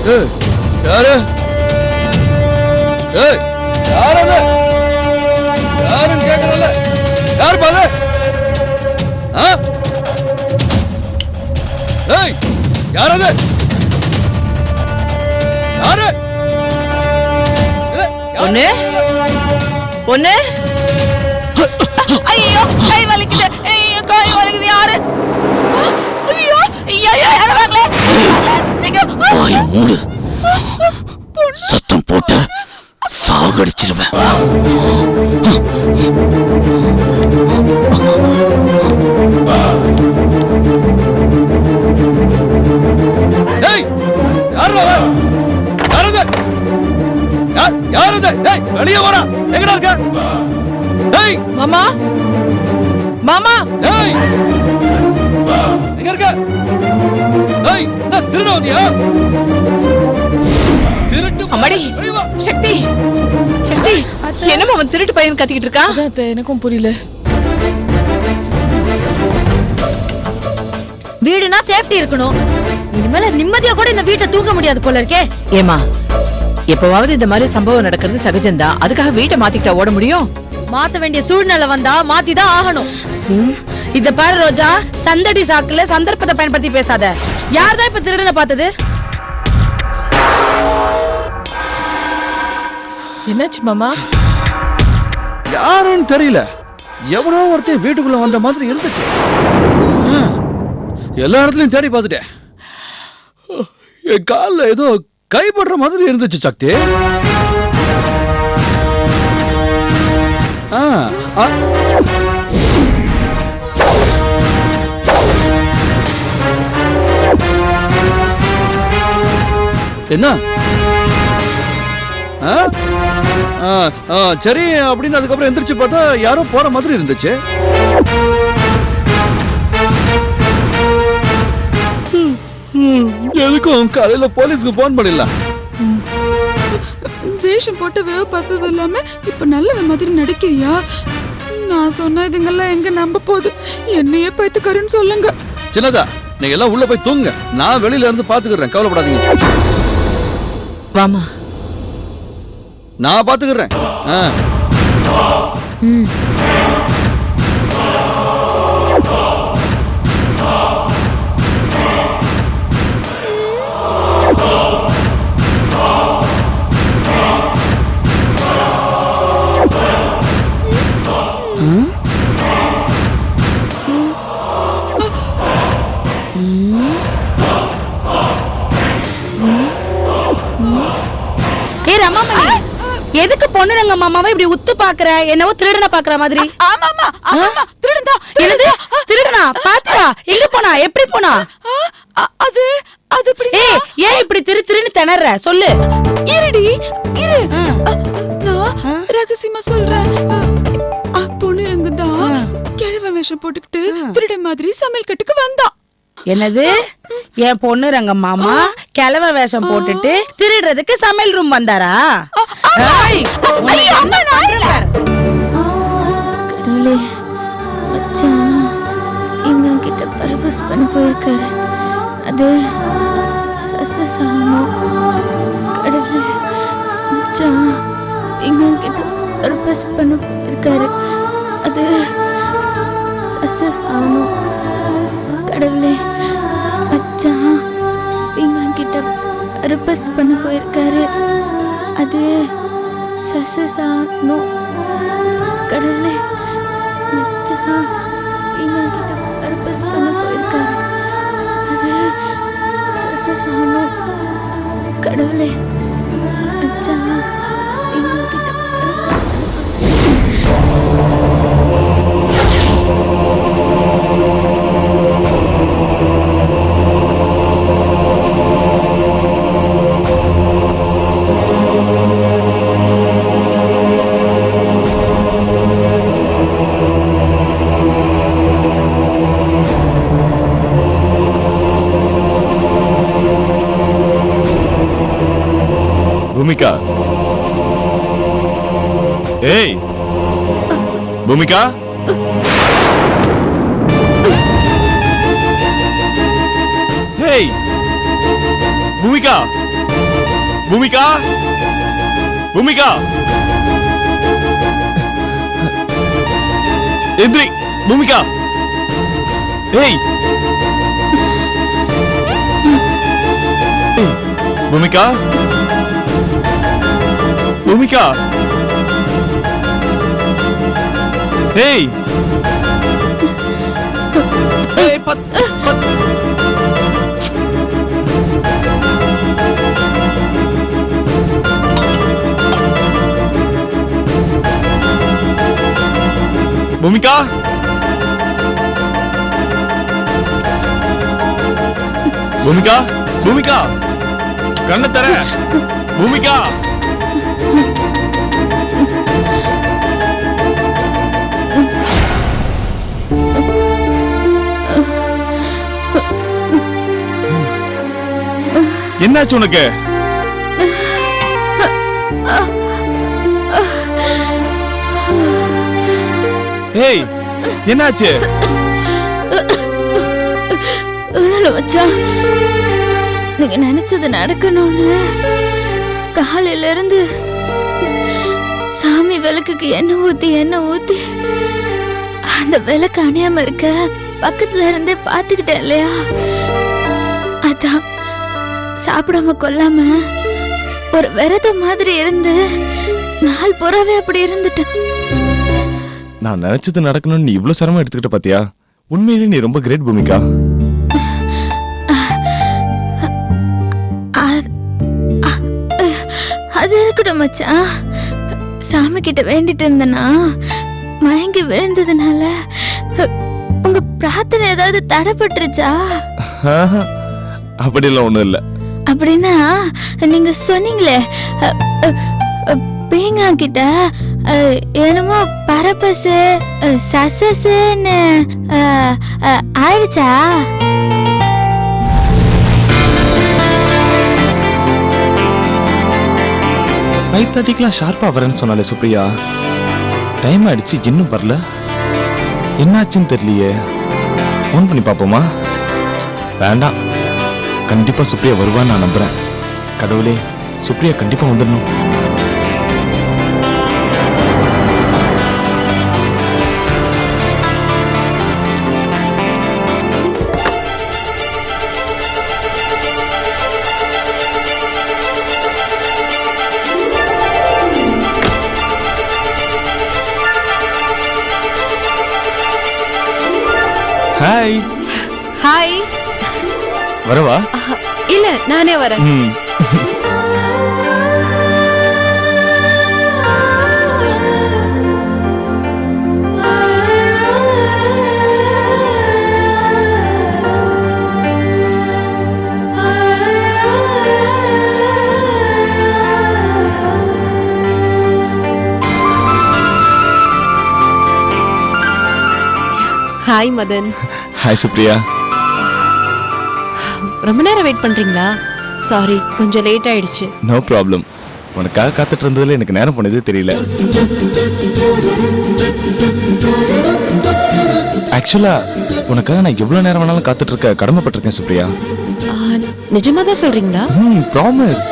யாரு? யாரு அது? யாருன்னு கேக்குறல? யாரு பாது? யாரு அது? யாரு? பொண்ணு பொண்ணு ஐயோ கை வலிக்குது. ஐயோ கை வலிக்குது. யாரு? ஐயோ ஐயோ யாரு வாங்களே? வாய் மூடு. சத்தம் போட்டு சாகடிச்சிருவேன். வெளியே வர எங்கடா இருக்க? மாமா மாமா எங்க இருக்க? திருட வந்தியா? திருட்டு அம்மாடி சக்தி சக்தி என்னமா அவன் திருட்டு பையன் கத்திக்கிட்டு இருக்கான்? எனக்கும் புரியல. வீடுனா சேஃப்டி இருக்கணும். இனிமேல நிம்மதியா கூட இந்த வீட்டை தூங்க முடியாது போல இருக்கே. ஏமா எப்பவாவது இந்த மாதிரி சம்பவம் நடக்கிறது சகஜம்தான். அதுக்காக வீட்டை மாத்திக்கிட்டா ஓட முடியும்? மாத்த வேண்டிய சூழ்நிலை வந்தா மாத்திதான் ஆகணும். இத பாரு ரோஜா, சந்தடி சாக்குல சந்தர்ப்பத்தை பயன்படுத்தி பேசாத. யார்தான் இப்ப திருடனை பார்த்தது? என்னாச்சு மாமா? யாருன்னு தெரியல. எவனோ ஒருத்தர் வீட்டுக்குள்ள வந்த மாதிரி இருந்துச்சு. எல்லா இடத்துலயும் தேடி பார்த்துட்டேன். என் காலில் ஏதோ கைப்படுற மாதிரி இருந்துச்சு சக்தி. என்ன சரி அப்படின்னு அதுக்கப்புறம் எந்திரிச்சு பார்த்தா யாரோ போற மாதிரி இருந்துச்சு. எதுக்கும் காலையில போலீஸ்க்கு போன் பண்ணிடலாம். வேஷம் போட்டு வேவ பார்த்தது இல்லாம இப்ப நல்ல மாதிரி நடிக்கிறியா? நான் சொன்ன இதுங்கெல்லாம் எங்க நம்ப போகுது? என்னையே பைத்துக்காரன்னு சொல்லுங்க. சின்னதா நீங்க எல்லாம் உள்ள போய் தூங்க. நான் வெளியில இருந்து பாத்துக்கிறேன், கவலைப்படாதீங்க. வாமா நான் பாத்துக்கிறேன். எதுக்கு பொண்ணு ரங்க மாமாவை இப்படி உத்து பாக்குற? என்னவோ திருடன பாக்குற மாதிரி. ஆமாமா ஆமாமா திருடன்டா. என்னது திருடனா? பாத்தியா? எங்க போனா? எப்படி போனா? அது அது இப்படி. ஏன் இப்படி திருன்னு திணற? சொல்லு. இருடி இரு. நான் ரகசியமா சொல்றேன். பொண்ணு ரங்கதான் கிழவ வேஷம் போட்டுக்கிட்டு திருட மாதிரி சமையல் கட்டுக்கு வந்தா. என்னது? என் பொண்ணு ரங்க மாமா கிழவ வேஷம் போட்டுட்டு திருடுறதுக்கு சமையல் ரூம் வந்தாரா? கடவுளே, மச்சான் எங்க கிட்ட பர்பஸ் பண்ணி போயிருக்காரு. அது சக்சஸ் ஆகணும். கடவுளே, மச்சான் எங்க கிட்ட பர்பஸ் பண்ண போயிருக்காரு. அது சக்சஸ் ஆகணும். கடவுளே, மச்சான் எங்க கிட்ட பர்பஸ் பண்ண போயிருக்காரு. அது சக்சஸ் ஆகணும். கடவுளே, மச்சான் எங்க கிட்ட பர்பஸ் பண்ண போயிருக்காரு. அது சக்சஸ் ஆகணும். கடவுளே, மச்சான் எங்க கிட்ட பூமிகா, ஏய் பூமிகா, ஏய் பூமிகா, பூமிகா பூமிகா எந்திரி பூமிகா ஏய் பூமிகா பூமிகா ஏய் ஏய் பத் பூமிகா பூமிகா பூமிகா கண்ண தர பூமிகா என்னாச்சு உனக்கு ஏய் என்னாச்சு இல்ல மச்சான், நீங்க நினைச்சது நடக்கணும்னு காலையில இருந்து சாமி விளக்குக்கு எண்ணெய் ஊத்தி அந்த விளக்கு அணையாம இருக்க பக்கத்துல இருந்தே பாத்துக்கிட்டேன் இல்லையா. அதான் சாப்பிடாம கொல்லாம ஒரு விரதம் மாதிரி இருந்து நாள் புறவே அப்படி இருந்துட்டேன். நான் நினைச்சது நடக்கணும்னு நீ இவ்வளவு சிரமம் எடுத்துக்கிட்ட பாத்தியா? உண்மையிலே நீ ரொம்ப கிரேட் பூமிகா. அது இருக்கட்டும் மச்சான், சாமி கிட்ட வேண்டிட்டு இருந்தனா மயங்கி விழுந்ததுனால உங்க பிரார்த்தனை ஏதாவது தடைப்பட்டுருச்சா? அப்படிலாம் ஒண்ணும் இல்ல. அப்படின்னா நீங்க சொன்னீங்களே பீங்கா கிட்ட என்னமோ பரப்பசு சசசுன்னு ஆயிடுச்சா? 5:30க்குலாம் ஷார்ப்பா வரேன்னு சொன்னாலே சுப்ரியா. டைம் ஆயிடுச்சு, இன்னும் வரல. என்னாச்சுன்னு தெரியலையே. ஃபோன் பண்ணி பாப்போமா? வேண்டாம், கண்டிப்பா சுப்ரியா வருவான்னு நான் நம்புறேன். கடவுளே, சுப்ரியா கண்டிப்பா வந்துடணும். ஹாய். ஹாய். வரவா? இல்ல, நானே வரேன். ஹாய் மதன். ஹாய் சுப்ரியா. ரொம்ப நேரம் வெயிட் பண்றீங்களா? சாரி, கொஞ்சம் லேட் ஆயிடுச்சு. No problem. உனக்காக காத்துட்டு இருந்ததுல எனக்கு நேரம் போனதே தெரியல. ஆக்சுவலா உனக்காக நான் எவ்வளவு நேரம் வேணாலும் காத்துட்டு இருக்க கடமைப்பட்டிருக்கேன் சுப்ரியா. நிஜமா தான் சொல்றீங்களா? ப்ராமிஸ்.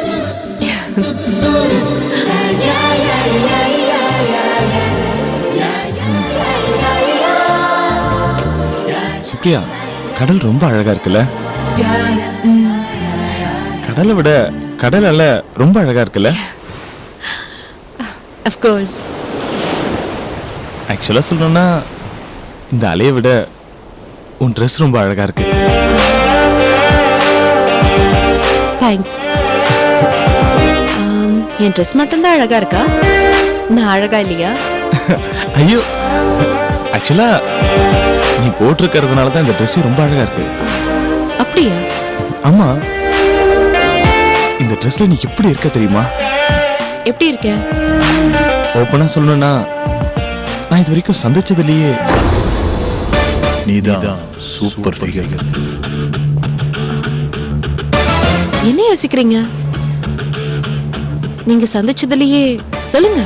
சுப்ரியா, கடல் ரொம்ப அழகா இருக்குல்ல? கடலை விட கடல் அலை ரொம்ப அழகா இருக்குல்ல? Of course. ஆக்சுவலா சொல்லணும்னா இந்த அலையை விட உன் ட்ரெஸ் ரொம்ப அழகா இருக்கு. தேங்க்ஸ். என் ட்ரெஸ் மட்டும்தான் அழகா இருக்கா? நான் அழகா இல்லையா? ஐயோ, ஆக்சுவலா நீ போட்டிருக்கிறதுனால தான் இந்த ட்ரெஸ் ரொம்ப அழகா இருக்கு. அப்படியா? ஆமா, இந்த ட்ரெஸ்ல நீ எப்படி இருக்க தெரியுமா? எப்படி இருக்கேன்? ஓப்பனா சொல்லணும்னா நான் இது வரைக்கும் சந்திச்சதுலயே நீதான் சூப்பர் ஃபிகர். என்ன யோசிக்கிறீங்க? நீங்க சந்திச்சதுலயே சொல்லுங்க.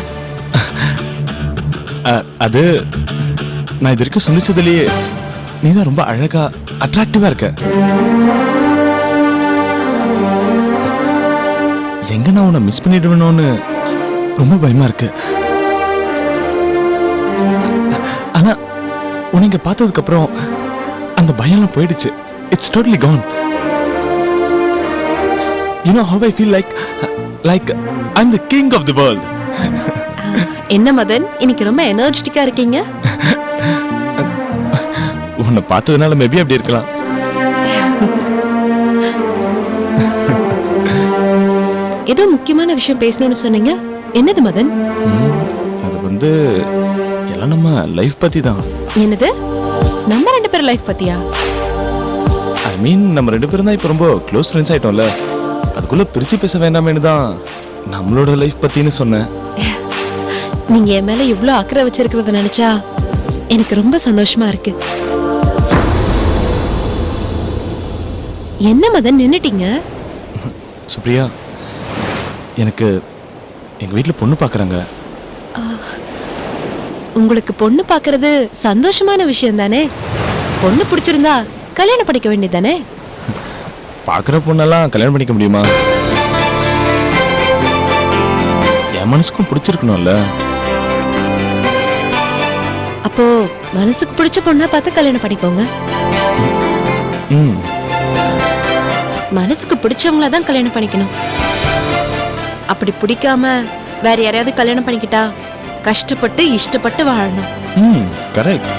அது நான் இது வரைக்கும் சந்திச்சதுலயே நீதான் ரொம்ப அழகா அட்ராக்டிவா இருக்க. எங்க நான் உன்னை மிஸ் பண்ணிடுவேணும்னு ரொம்ப பயமா இருக்கு. ஆனா உன்னை இங்க பார்த்ததுக்கு அப்புறம் அந்த பயம்லாம் போயிடுச்சு. It's totally gone. You know how I feel like I'm the king of the world. என்ன மதன் இன்னைக்கு ரொம்ப எனர்ஜெட்டிக்கா இருக்கீங்க? உன்னை பார்த்ததுனால மேபி அப்படி இருக்கலாம். ஏதோ முக்கியமான விஷயம் பேசணும்னு சொன்னீங்க. என்னது மதன்? அது வந்து எல்லாம் நம்ம லைஃப் பத்தி தான். என்னது? நம்ம ரெண்டு பேர் லைஃப் பத்தியா? ஐ மீன் நம்ம ரெண்டு பேரும் தான் இப்போ ரொம்ப க்ளோஸ் ஃப்ரெண்ட்ஸ் ஆயிட்டோம்ல, அதுக்குள்ள பிரிச்சு பேச வேண்டாமேனு தான் நம்மளோட லைஃப் பத்தின்னு சொன்னேன். நீங்க என் மேல இவ்ளோ அக்கறை வச்சிருக்கிறத நினைச்சா எனக்கு ரொம்ப சந்தோஷமா இருக்கு. என்ன மதன் நின்னுட்டீங்க? சுப்ரியா, எனக்கு எங்க வீட்டில் பொண்ணு பார்க்குறாங்க. உங்களுக்கு பொண்ணு பார்க்கிறது சந்தோஷமான விஷயம் தானே? பொண்ணு பிடிச்சிருந்தா கல்யாணம் பண்ணிக்க வேண்டியதானே? பார்க்குற பொண்ணெல்லாம் கல்யாணம் பண்ணிக்க முடியுமா? என் மனசுக்கும் பிடிச்சிருக்கணும்ல. அப்போ மனசுக்கு பிடிச்ச பொண்ணா பார்த்து கல்யாணம் பண்ணிக்கோங்க. ம், மனசுக்கு பிடிச்சவங்கள தான் கல்யாணம் பண்ணிக்கணும். அப்படி பிடிக்காம வேற யாரையாவது கல்யாணம் பண்ணிக்கிட்டா கஷ்டப்பட்டு இஷ்டப்பட்டு வாழணும். ம், கரெக்ட்.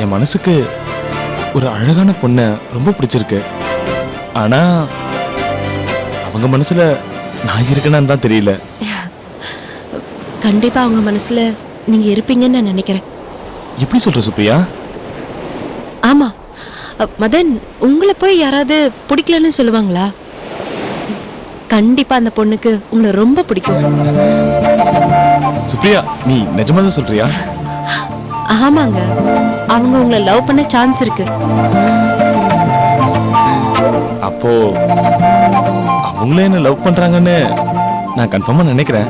என் மனசுக்கு ஒரு அழகான பொண்ணை ரொம்ப பிடிச்சிருக்கு. ஆனா அவங்க மனசுல நான் இருக்கேன்னு தான் தெரியல. கண்டிப்பா அவங்க மனசுல நீங்க இருப்பீங்கன்னு நான் நினைக்கிறேன். எப்படி சொல்ற சுப்ரியா? ஆமா மதன், உங்களை போய் யாராவது பிடிக்கலன்னு சொல்லுவாங்களா? கண்டிப்பா அந்த பொண்ணுக்கு உங்களை ரொம்ப பிடிக்கும். சுப்ரியா, நீ நிஜமா தான் சொல்றியா? ஆமாங்க, அவங்க உங்களை லவ் பண்ண சான்ஸ் இருக்கு. அப்போ அவங்களே என்ன லவ் பண்றாங்கன்னு நான் கன்ஃபார்மா நினைக்கிறேன்.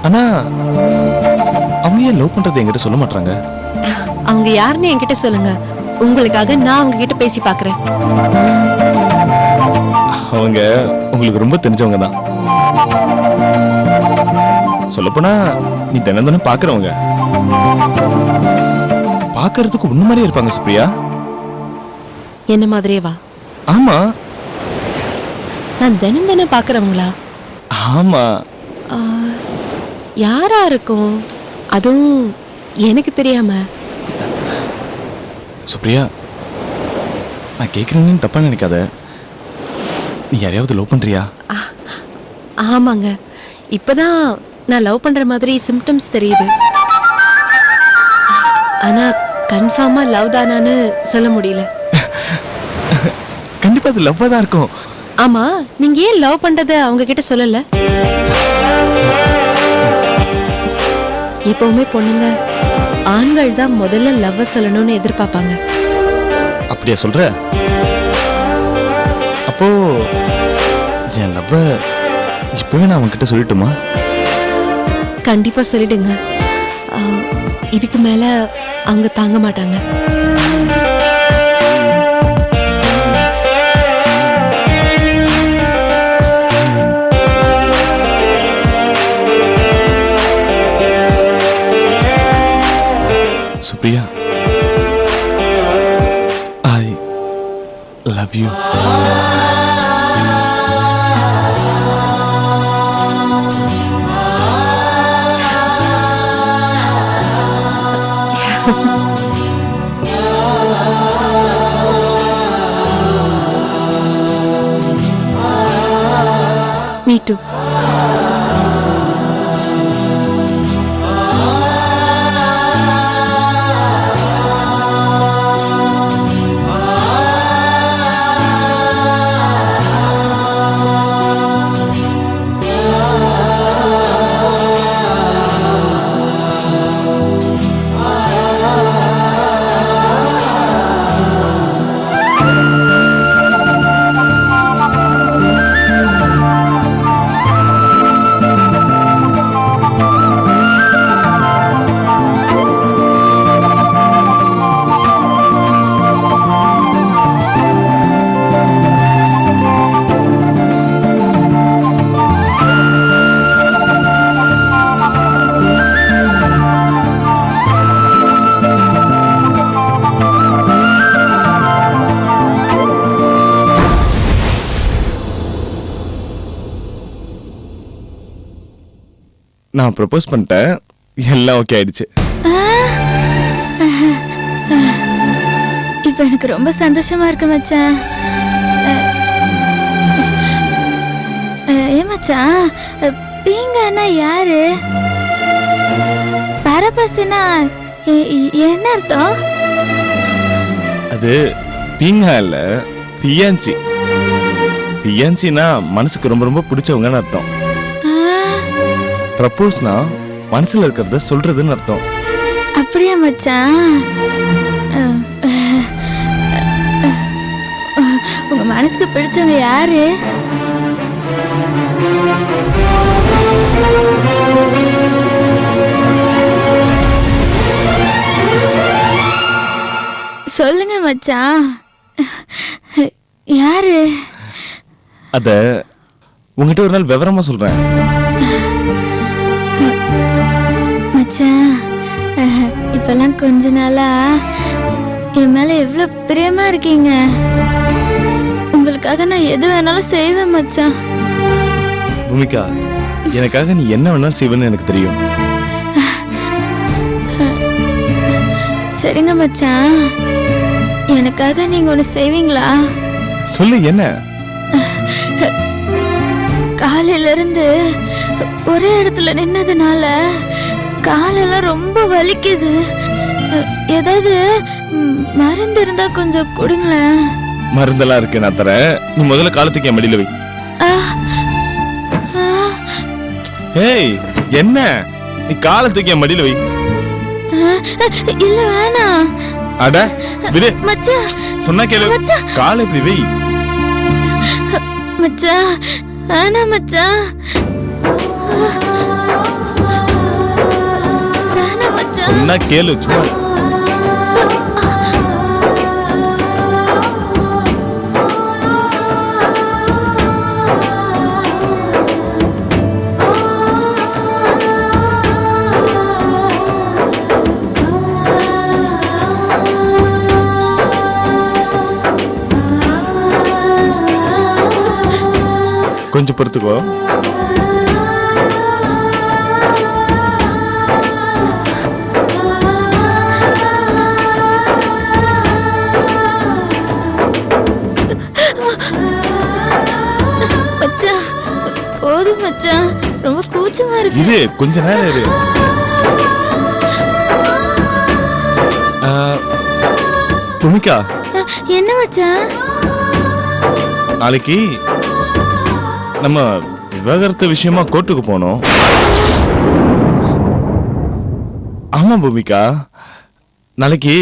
ஆனா அவங்க ஏன் லவ் பண்றது என்கிட்ட சொல்ல மாட்டாங்க? அவங்க யாருன்னு என்கிட்ட சொல்லுங்க, உங்களுக்காக நான் அவங்க கிட்ட பேசி பாக்குறேன். அவங்க உங்களுக்கு ரொம்ப தெரிஞ்சவங்க தான். சொல்லப்போனா நீ தினம் தினம் பாக்குறவங்க. பாக்குறதுக்கு உன்ன மாதிரியே இருப்பாங்க சுப்ரியா. என்ன மாதிரியே வா? ஆமா. நான் தினம் தினம் பாக்குறவங்களா? ஆமா. யாரா இருக்கும்? அதுவும் எனக்கு தெரியாம. சுப்ரியா, நான் கேட்குறேன்னு தப்பா நினைக்காத. நீ யாரையாவது லவ் பண்றியா? ஆமாங்க, இப்பதான் நான் லவ் பண்ற மாதிரி சிம்டம்ஸ் தெரியுது. ஆனா கன்ஃபார்மா லவ் தானான்னு சொல்ல முடியல. கண்டிப்பா அது லவ்வா தான் இருக்கும். ஆமா, நீங்க ஏன் லவ் பண்றத அவங்க கிட்ட சொல்லல? எப்பவுமே பொண்ணுங்க ஆண்கள் தான் முதல்ல லவ் சொல்லணும்னு எதிர்பார்ப்பாங்க. அப்படியா சொல்ற? அப்போ என் லவ்வ இப்பவே நான் அவன்கிட்ட சொல்லட்டுமா? கண்டிப்பா சொல்லிடுங்க. இதுக்கு மேல அவங்க தாங்க மாட்டாங்க. Supriya, I love you. Me too. நான் ப்ரப்போஸ் பண்ணிட்டேன், எல்லாம் ஓகே ஆயிடுச்சு. இப்ப எனக்கு ரொம்ப சந்தோஷமா இருக்கு மச்சான். ஏ மச்சான், பீங்கன்னா யாரு? பரபஸ்னா என்ன அர்த்தம்? அது பீங்கா இல்ல, ஃபியான்சி. ஃபியான்சினா மனசுக்கு ரொம்ப ரொம்ப பிடிச்சவங்கன்னு அர்த்தம். ப்ரப்போஸ்னா மனசுல இருக்கிறத சொல்றதுன்னு அர்த்தம். அப்படியா மச்சான்? உங்க மனசுக்கு பிடிச்சவங்க யாரு? சொல்லுங்க மச்சான், யாரு? அத உங்ககிட்ட ஒரு நாள் விவரமா சொல்றேன். மச்சான், இப்பெல்லாம் கொஞ்ச நாளா என் மேல எவ்வளவு பிரியமா இருக்கீங்க. உங்களுக்காக நான் எது வேணாலும் செய்வேன் மச்சான். பூமிகா, எனக்காக நீ என்ன வேணாலும் செய்வேன்னு எனக்கு தெரியும். சரிங்க மச்சான், எனக்காக நீங்க ஒண்ணு செய்வீங்களா? சொல்லு, என்ன? காலையில இருந்து ஒரே இடத்துல நின்னதுனால காலெல்லாம் ரொம்ப வலிக்குது. ஏதாவது மருந்து இருந்தா கொஞ்சம் கொடுங்களேன். மருந்தெல்லாம் இருக்கு, நான் தரேன். நீ முதல்ல காலத்துக்கு என் மடியில வை. ஏய், என்ன? நீ காலத்துக்கு என் மடியில வை. இல்ல வேணாம். அட விடு மச்சான், சொன்னா கேளு. காலை இப்படி வை. மச்சான் வேணாம் மச்சான். வேணாம் மச்சான். சொன்னா கேளு, சும்மா. கொஞ்சம் பொறுத்துக்கோ. மச்சான் போதும் மச்சான், ரொம்ப கூச்சமா இருக்கு. இரு, கொஞ்ச நேரம் இரு. பூமிகா, என்ன மச்சான்? நாளைக்கு நம்ம விவாகரத்து விஷயமா கோர்ட்டுக்கு போனோம். ஆமா பூமிகா, நாளைக்கு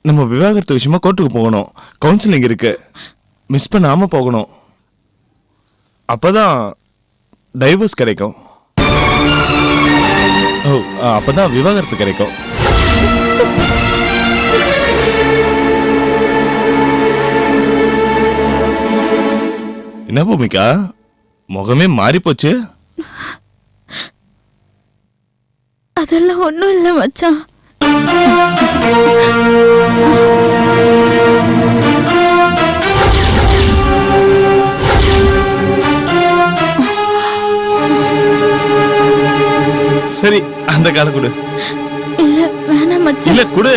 நம்ம விவாகரத்து விஷயமா கோர்ட்டுக்கு போகணும். கவுன்சிலிங் இருக்கு, மிஸ் பண்ணாம போகணும். அப்பதான் டைவர்ஸ் கிடைக்கும். ஓ, அப்பதான் விவாகரத்து கிடைக்கும். என்ன பூமிகா, முகமே மாறி போச்சு? அதெல்லாம் ஒண்ணும் இல்ல மச்சான். சரி, அந்த கால கொடு. இல்ல வேணாம் மச்சான். இல்ல கொடு.